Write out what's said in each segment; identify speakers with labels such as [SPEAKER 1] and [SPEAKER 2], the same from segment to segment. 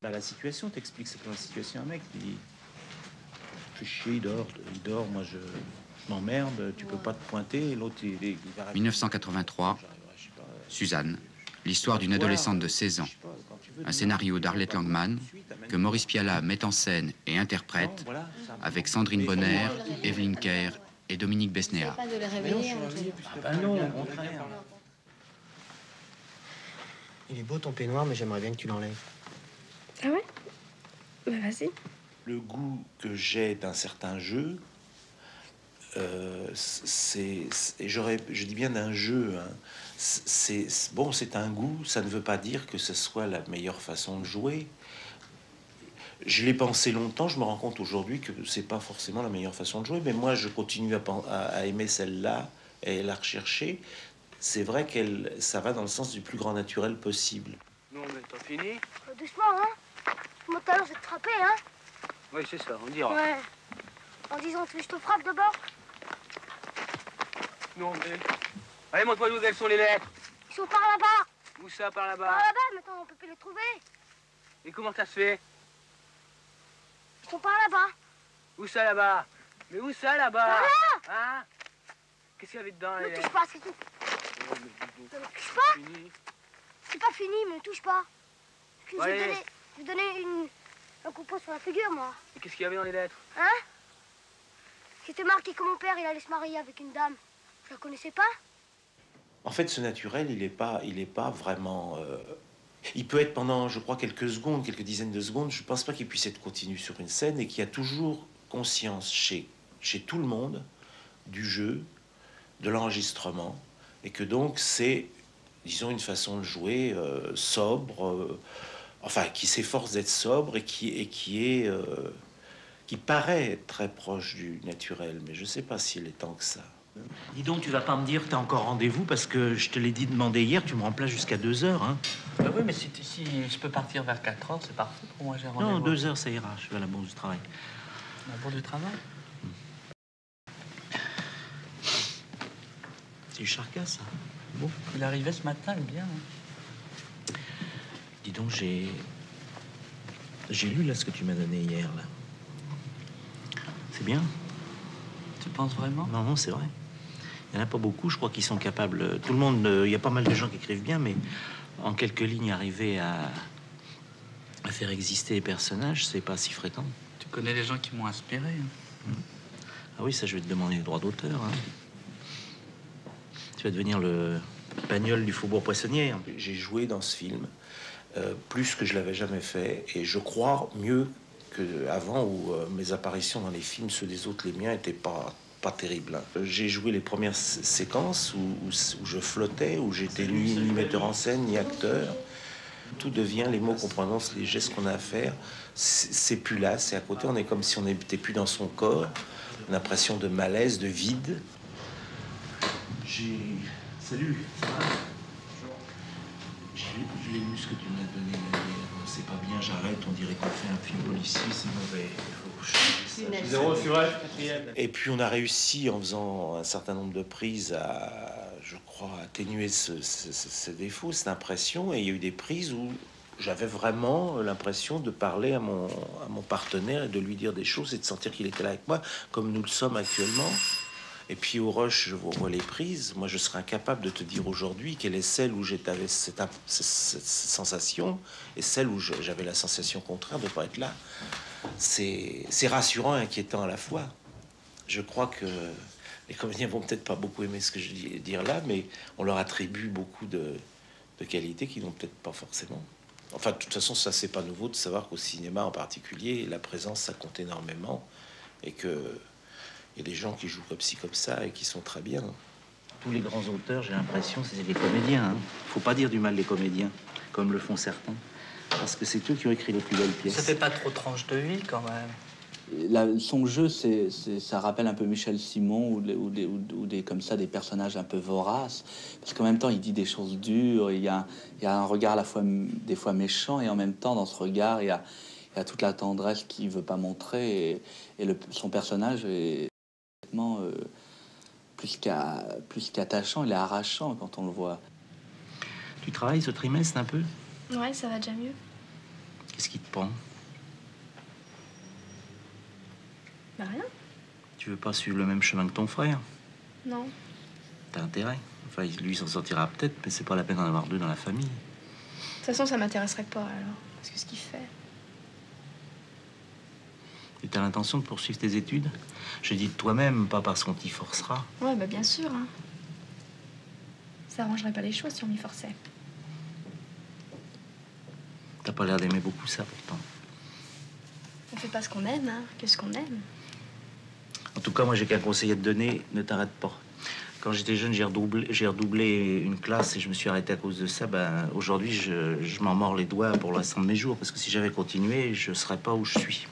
[SPEAKER 1] Bah, la situation t'explique, c'est la situation. Un mec, il fait chier, il dort, moi je m'emmerde, tu peux pas te pointer, l'autre il va...
[SPEAKER 2] 1983, Suzanne, l'histoire d'une adolescente de 16 ans. Un scénario d'Arlette Langman que Maurice Pialat met en scène et interprète avec Sandrine Bonner, Evelyne Kerr et Dominique Besnéard.
[SPEAKER 3] Pas de les réveiller.
[SPEAKER 1] Ah non, au contraire.
[SPEAKER 4] Il est beau ton peignoir, mais j'aimerais bien que tu l'enlèves.
[SPEAKER 3] Ah ouais? Bah vas-y.
[SPEAKER 1] Le goût que j'ai d'un certain jeu, je dis bien d'un jeu, hein. C'est un goût, ça ne veut pas dire que ce soit la meilleure façon de jouer. Je l'ai pensé longtemps, je me rends compte aujourd'hui que c'est pas forcément la meilleure façon de jouer, mais moi je continue à aimer celle-là et la rechercher. C'est vrai ça va dans le sens du plus grand naturel possible.
[SPEAKER 5] Non, mais t'as fini?
[SPEAKER 6] Doucement, hein? Mon talon, c'est de frapper, hein?
[SPEAKER 5] Oui, c'est ça, on dira.
[SPEAKER 6] Ouais. En disant que je te frappe d'abord?
[SPEAKER 5] Non, mais... Allez, montre-moi d'où elles sont les lettres.
[SPEAKER 6] Ils sont par là-bas.
[SPEAKER 5] Où ça, par là-bas?
[SPEAKER 6] Par là-bas, maintenant on peut plus les trouver.
[SPEAKER 5] Et comment ça se fait?
[SPEAKER 6] Ils sont par là-bas.
[SPEAKER 5] Où ça, là-bas? Mais où ça, là-bas?
[SPEAKER 6] Par là!
[SPEAKER 5] Hein? Qu'est-ce qu'il y avait dedans,
[SPEAKER 6] Ne
[SPEAKER 5] les
[SPEAKER 6] me touche
[SPEAKER 5] lettres?
[SPEAKER 6] pas, c'est tout.
[SPEAKER 5] Oh, mais dis donc,
[SPEAKER 6] Ne me touche pas.
[SPEAKER 5] fini.
[SPEAKER 6] C'est pas fini, me touche pas. Je vais
[SPEAKER 5] Allez.
[SPEAKER 6] donner un coup de poing sur la figure, moi.
[SPEAKER 5] Et qu'est-ce qu'il y avait dans les lettres?
[SPEAKER 6] Hein? C'était marqué que mon père, il allait se marier avec une dame. Je la connaissais pas.
[SPEAKER 1] En fait, ce naturel, il est pas vraiment... Il peut être pendant, je crois, quelques secondes, quelques dizaines de secondes. Je pense pas qu'il puisse être continu sur une scène et qu'il y a toujours conscience chez tout le monde du jeu, de l'enregistrement, et que donc c'est, disons, une façon de jouer sobre, enfin, qui s'efforce d'être sobre et qui paraît être très proche du naturel, mais je sais pas s'il est tant que ça.
[SPEAKER 7] Dis donc, tu vas pas me dire que t'as encore rendez-vous parce que je te l'ai dit demander hier, tu me remplaces jusqu'à 2 heures, hein?
[SPEAKER 8] Oui, mais si je peux partir vers 4 heures, c'est parfait pour moi, j'ai rendez-vous.
[SPEAKER 7] Non, 2 heures, ça ira, je vais à la bourse du travail.
[SPEAKER 8] La bourse du travail?
[SPEAKER 7] C'est du charcas, ça. Bon.
[SPEAKER 8] Il arrivait ce matin, il est bien. Hein.
[SPEAKER 7] Dis donc, j'ai lu là ce que tu m'as donné hier, là. C'est bien.
[SPEAKER 8] Tu penses vraiment?
[SPEAKER 7] Non, non, c'est vrai. Il n'y en a pas beaucoup, je crois, qui sont capables... Tout le monde... Il y a pas mal de gens qui écrivent bien, mais en quelques lignes, arriver à faire exister les personnages, c'est pas si fréquent.
[SPEAKER 8] Tu connais les gens qui m'ont inspiré. Hein.
[SPEAKER 7] Ah oui, ça, je vais te demander le droit d'auteur. Hein. Tu vas devenir le Pagnol du Faubourg Poissonnière.
[SPEAKER 1] J'ai joué dans ce film plus que je l'avais jamais fait, et je crois mieux qu'avant où mes apparitions dans les films, ceux des autres, les miens, étaient pas terribles. Hein. J'ai joué les premières séquences où je flottais, où j'étais ni metteur en scène, ni acteur. Tout devient les mots qu'on prononce, les gestes qu'on a à faire. C'est plus là, c'est à côté. On est comme si on n'était plus dans son corps. Une impression de malaise, de vide. Salut, ça va? Je l'ai lu ce que tu m'as donné. C'est pas bien, j'arrête. On dirait qu'on fait un film policier, c'est mauvais. Et puis on a réussi, en faisant un certain nombre de prises, à, je crois, atténuer ce défaut, cette impression. Et il y a eu des prises où j'avais vraiment l'impression de parler à mon partenaire et de lui dire des choses et de sentir qu'il était là avec moi, comme nous le sommes actuellement. Et puis au rush, je vois les prises. Moi, je serais incapable de te dire aujourd'hui quelle est celle où j'avais cette sensation et celle où j'avais la sensation contraire de ne pas être là. C'est rassurant et inquiétant à la fois. Je crois que les comédiens vont peut-être pas beaucoup aimer ce que je vais dire là, mais on leur attribue beaucoup de qualités qu'ils n'ont peut-être pas forcément. Enfin, de toute façon, ça, c'est pas nouveau de savoir qu'au cinéma en particulier, la présence, ça compte énormément et que il y a des gens qui jouent comme ça et qui sont très bien.
[SPEAKER 7] Tous les grands auteurs, j'ai l'impression, c'est des comédiens. Hein. Faut pas dire du mal des comédiens, comme le font certains. Parce que c'est eux qui ont écrit les plus belles pièces.
[SPEAKER 8] C'était pas trop tranche de vie, quand même.
[SPEAKER 9] Son jeu, ça rappelle un peu Michel Simon ou des comme ça, des personnages un peu voraces. Parce qu'en même temps, il dit des choses dures. Il y a un regard à la fois, des fois méchant, et en même temps, dans ce regard, il y a toute la tendresse qu'il veut pas montrer. Et son personnage est plus qu'attachant, il est arrachant quand on le voit.
[SPEAKER 7] Tu travailles ce trimestre un peu?
[SPEAKER 3] Ouais, ça va déjà mieux.
[SPEAKER 7] Qu'est-ce qui te prend?
[SPEAKER 3] Bah rien.
[SPEAKER 7] Tu veux pas suivre le même chemin que ton frère?
[SPEAKER 3] Non.
[SPEAKER 7] T'as intérêt. Enfin, lui, il s'en sortira peut-être, mais c'est pas la peine d'en avoir deux dans la famille.
[SPEAKER 3] De toute façon, ça m'intéresserait pas alors. Parce que ce qu'il fait.
[SPEAKER 7] Et t'as l'intention de poursuivre tes études? Je dis de toi-même, pas parce qu'on t'y forcera.
[SPEAKER 3] Ouais, bah bien sûr. Hein. Ça arrangerait pas les choses si on m'y forçait.
[SPEAKER 7] T'as pas l'air d'aimer beaucoup ça, pourtant.
[SPEAKER 3] On fait pas ce qu'on aime, hein, que ce qu'on aime.
[SPEAKER 7] En tout cas, moi, j'ai qu'un conseil à te donner, ne t'arrête pas. Quand j'étais jeune, j'ai redoublé une classe et je me suis arrêté à cause de ça. Ben, aujourd'hui, je m'en mords les doigts pour l'instant de mes jours, parce que si j'avais continué, je serais pas où je suis.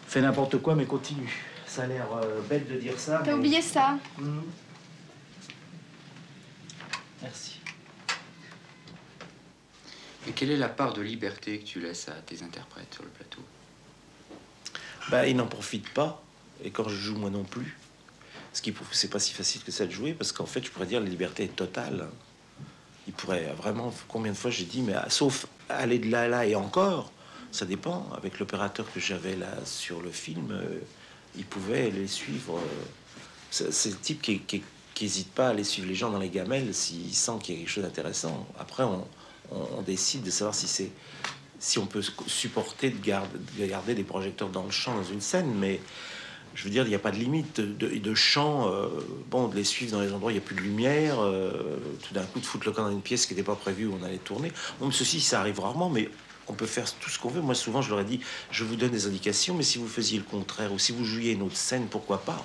[SPEAKER 7] Fais n'importe quoi, mais continue. Ça a l'air bête de dire ça.
[SPEAKER 3] T'as oublié ça.
[SPEAKER 7] Merci.
[SPEAKER 2] Et quelle est la part de liberté que tu laisses à tes interprètes sur le plateau?
[SPEAKER 1] Bah, ils n'en profitent pas. Et quand je joue, moi non plus. Ce qui prouve que c'est pas si facile que ça de jouer, parce qu'en fait, je pourrais dire la liberté est totale. Il pourrait vraiment... Combien de fois j'ai dit, mais sauf aller de là à là et encore, ça dépend. Avec l'opérateur que j'avais là sur le film, il pouvait les suivre. C'est le type qui n'hésite pas à aller suivre les gens dans les gamelles s'il sent qu'il y a quelque chose d'intéressant. Après, on décide de savoir si on peut supporter de garder des projecteurs dans le champ, dans une scène, mais je veux dire, il n'y a pas de limite de champ. Bon, de les suivre dans les endroits où il n'y a plus de lumière, tout d'un coup de foutre le camp dans une pièce qui n'était pas prévue où on allait tourner. Bon, ceci, ça arrive rarement, mais on peut faire tout ce qu'on veut. Moi, souvent, je leur ai dit, je vous donne des indications, mais si vous faisiez le contraire, ou si vous jouiez une autre scène, pourquoi pas?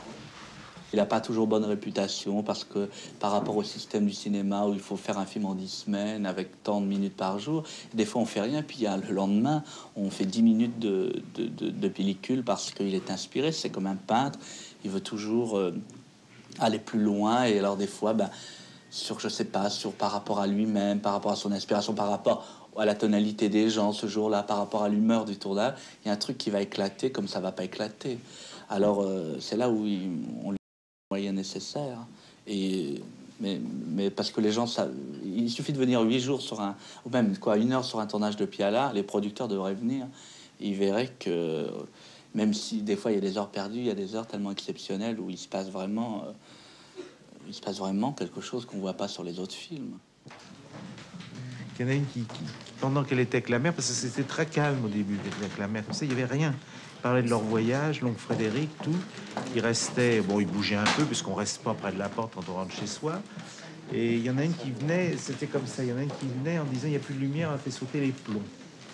[SPEAKER 9] Il n'a pas toujours bonne réputation parce que par rapport au système du cinéma où il faut faire un film en 10 semaines avec tant de minutes par jour, des fois on fait rien, puis le lendemain on fait 10 minutes de pellicule parce qu'il est inspiré. C'est comme un peintre, il veut toujours aller plus loin, et alors des fois, je sais pas, par rapport à lui-même, par rapport à son inspiration, par rapport à la tonalité des gens ce jour-là, par rapport à l'humeur du tournage, il y a un truc qui va éclater comme ça va pas éclater. Alors c'est là où on moyens nécessaires, mais parce que les gens, il suffit de venir 8 jours sur ou même 1 heure sur un tournage de Piala, les producteurs devraient venir, ils verraient que même si des fois il y a des heures perdues, il y a des heures tellement exceptionnelles où il se passe vraiment quelque chose qu'on voit pas sur les autres films.
[SPEAKER 1] Il y en a une qui pendant qu'elle était avec la mère, parce que c'était très calme au début avec la mère, comme ça, il y avait rien. Parlaient de leur voyage, l'oncle Frédéric, tout. Ils restaient, bon, ils bougeaient un peu, puisqu'on reste pas près de la porte quand on rentre chez soi. Et il y en a une qui venait, c'était comme ça, il y en a une qui venait en disant, il n'y a plus de lumière, on a fait sauter les plombs.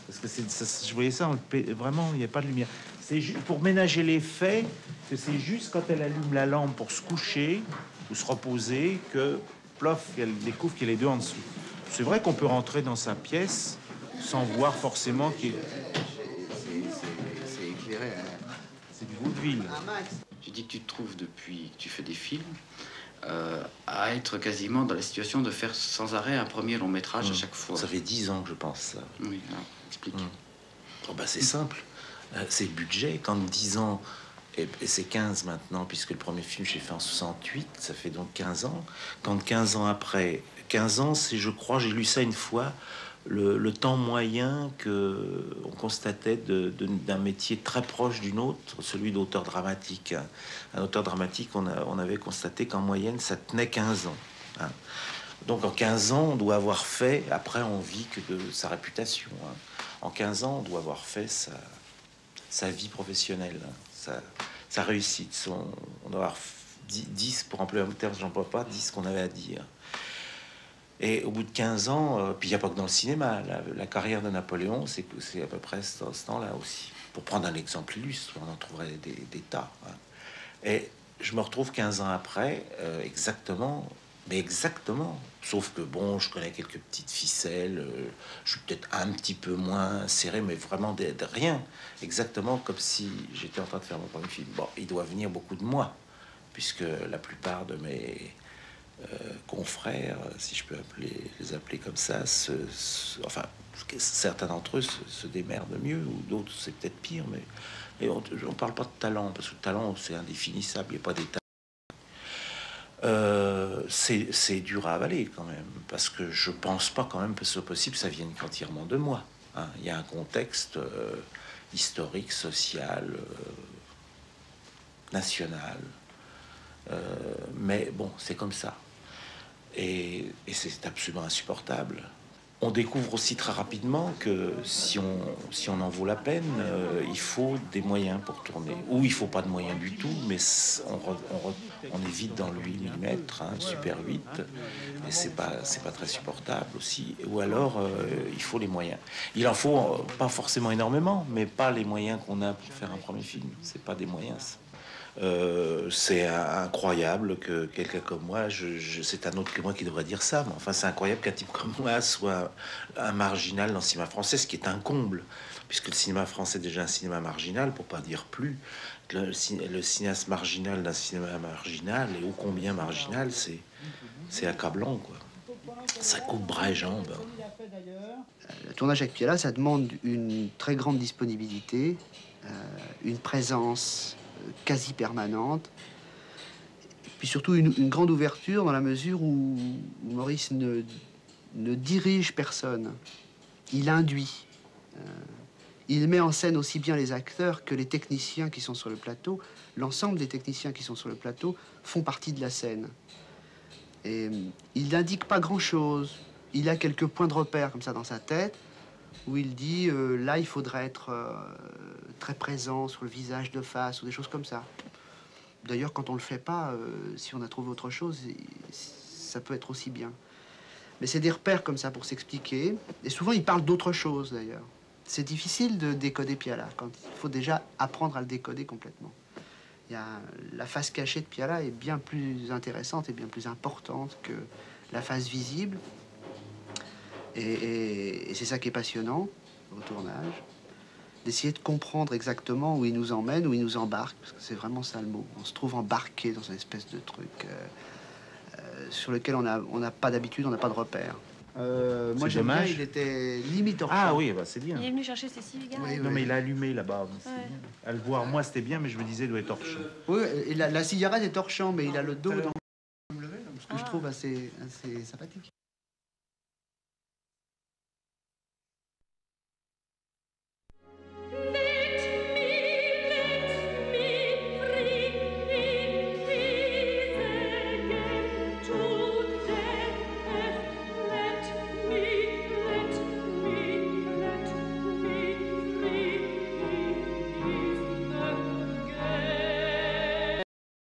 [SPEAKER 1] Parce que je voyais ça, vraiment, il n'y a pas de lumière. C'est pour ménager l'effet, que c'est juste quand elle allume la lampe pour se coucher ou se reposer, que, plof, elle découvre qu'il y a les deux en dessous. C'est vrai qu'on peut rentrer dans sa pièce sans voir forcément qu'il y a... C'est du vaudeville.
[SPEAKER 2] Tu dis que tu te trouves depuis que tu fais des films à être quasiment dans la situation de faire sans arrêt un premier long métrage à chaque fois.
[SPEAKER 1] Ça fait 10 ans que je pense ça.
[SPEAKER 2] Oui, alors, explique.
[SPEAKER 1] Oh, c'est simple. C'est le budget. Quand 10 ans, et c'est 15 maintenant, puisque le premier film j'ai fait en 68, ça fait donc 15 ans. Quand 15 ans après, 15 ans, c'est, je crois, j'ai lu ça une fois, le temps moyen que on constatait d'un métier très proche d'une autre, celui d'auteur dramatique. Un auteur dramatique, on avait constaté qu'en moyenne, ça tenait 15 ans. Hein. Donc en 15 ans, on doit avoir fait, après on vit que de sa réputation. Hein. En 15 ans, on doit avoir fait sa vie professionnelle, hein, sa réussite. On doit avoir 10, pour employer un terme, j'en vois pas, 10 qu'on avait à dire. Et au bout de 15 ans, puis il n'y a pas que dans le cinéma, la carrière de Napoléon, c'est à peu près ce temps-là aussi. Pour prendre un exemple illustre, on en trouverait des tas. Hein. Et je me retrouve 15 ans après, exactement, mais exactement. Sauf que bon, je connais quelques petites ficelles, je suis peut-être un petit peu moins serré, mais vraiment de rien. Exactement comme si j'étais en train de faire mon premier film. Bon, il doit venir beaucoup de moi, puisque la plupart de mes... confrères, si je peux les appeler comme ça, enfin, certains d'entre eux se démerdent mieux, ou d'autres c'est peut-être pire, mais on parle pas de talent, parce que le talent c'est indéfinissable, il n'y a pas d'état. C'est dur à avaler quand même, parce que je pense pas quand même que ce soit possible, ça vienne entièrement de moi. hein. Il y a un contexte historique, social, national. Mais bon, c'est comme ça. Et c'est absolument insupportable. On découvre aussi très rapidement que si on en vaut la peine, il faut des moyens pour tourner. Ou il faut pas de moyens du tout, mais on est vite dans le 8 mm, hein, Super 8, et c'est pas très supportable aussi. Ou alors, il faut les moyens. Il en faut pas forcément énormément, mais pas les moyens qu'on a pour faire un premier film. C'est pas des moyens, ça. C'est incroyable que quelqu'un comme moi, c'est un autre que moi qui devrait dire ça, mais enfin c'est incroyable qu'un type comme moi soit un marginal dans le cinéma français, ce qui est un comble, puisque le cinéma français est déjà un cinéma marginal, pour pas dire plus. Le cinéaste marginal d'un cinéma marginal, et ô combien marginal, c'est accablant, quoi. Ça coupe bras et jambes.
[SPEAKER 10] Le tournage avec Piala, ça demande une très grande disponibilité, une présence quasi permanente, puis surtout une grande ouverture dans la mesure où Maurice ne dirige personne. Il induit. Il met en scène aussi bien les acteurs que les techniciens qui sont sur le plateau. L'ensemble des techniciens qui sont sur le plateau font partie de la scène. Et il n'indique pas grand-chose. Il a quelques points de repère comme ça dans sa tête, où il dit là il faudrait être très présent sur le visage de face ou des choses comme ça. D'ailleurs, quand on le fait pas, si on a trouvé autre chose, ça peut être aussi bien. Mais c'est des repères comme ça pour s'expliquer. Et souvent, il parle d'autre chose d'ailleurs. C'est difficile de décoder Piala, quand il faut déjà apprendre à le décoder complètement. La face cachée de Piala est bien plus intéressante et bien plus importante que la face visible. Et c'est ça qui est passionnant au tournage, d'essayer de comprendre exactement où il nous emmène, où il nous embarque, parce que c'est vraiment ça le mot. On se trouve embarqué dans une espèce de truc sur lequel on n'a pas d'habitude, on n'a pas de repère. Moi, j'aime bien, il était limite hors champ.
[SPEAKER 1] Ah oui, bah c'est bien.
[SPEAKER 3] Il est venu chercher ses cigares.
[SPEAKER 1] Oui, non, mais il a allumé là-bas. Ouais. À le voir, moi, c'était bien, mais je me disais, il doit être hors champ.
[SPEAKER 10] Oui, et la cigarette est hors champ, mais il a le dos dans... Ce que je trouve assez sympathique.